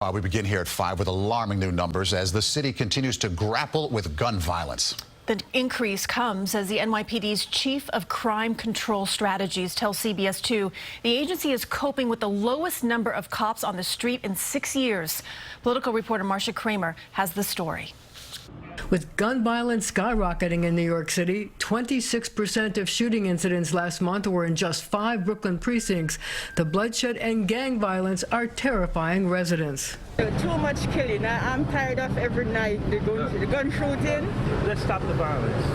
We begin here at 5 with alarming new numbers as the city continues to grapple with gun violence. The increase comes as the NYPD's chief of crime control strategies tells CBS 2 the agency is coping with the lowest number of cops on the street in 6 years. Political reporter Marcia Kramer has the story. With gun violence skyrocketing in New York City, 26% of shooting incidents last month were in just 5 Brooklyn precincts. The bloodshed and gang violence are terrifying residents. Too much killing. I'm tired of every night the gun shooting. Let's stop the violence,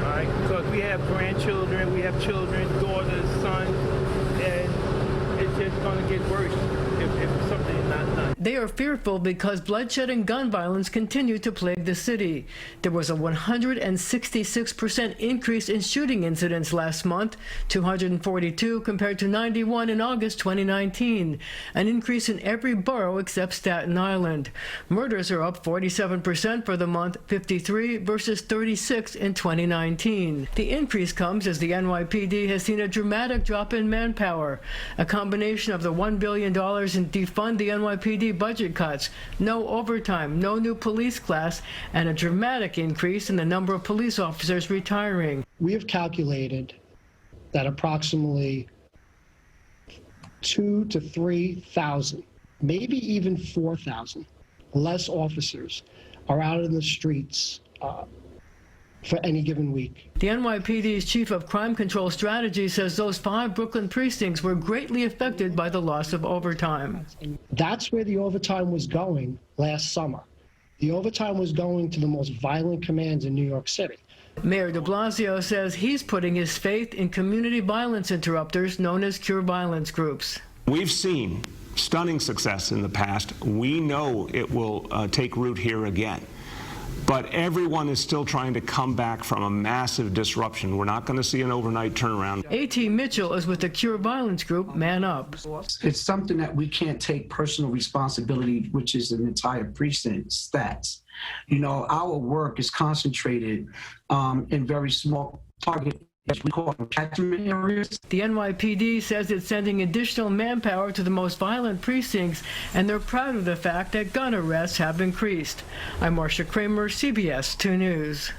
all right? Because we have grandchildren, we have children, daughters, sons, and it's just going to get worse if something is not done. They are fearful because bloodshed and gun violence continue to plague the city. There was a 166% increase in shooting incidents last month, 242 compared to 91 in August 2019, an increase in every borough except Staten Island. Murders are up 47% for the month, 53 versus 36 in 2019. The increase comes as the NYPD has seen a dramatic drop in manpower, a combination of the $1 billion in defund the NYPD budget cuts, no overtime, no new police class, and a dramatic increase in the number of police officers retiring. We have calculated that approximately 2,000 to 3,000, maybe even 4,000 less officers are out in the streets for any given week. The NYPD's chief of crime control strategy says those 5 Brooklyn precincts were greatly affected by the loss of overtime. That's where the overtime was going last summer. The overtime was going to the most violent commands in New York City. Mayor de Blasio says he's putting his faith in community violence interrupters known as Cure Violence groups. We've seen stunning success in the past. We know it will take root here again. But everyone is still trying to come back from a massive disruption. We're not going to see an overnight turnaround. A.T. Mitchell is with the Cure Violence group Man Up. It's something that we can't take personal responsibility, which is an entire precinct stats. You know, our work is concentrated in very small target, as we call them, catchment areas. The NYPD says it's sending additional manpower to the most violent precincts, and they're proud of the fact that gun arrests have increased. I'm Marcia Kramer, CBS 2 News.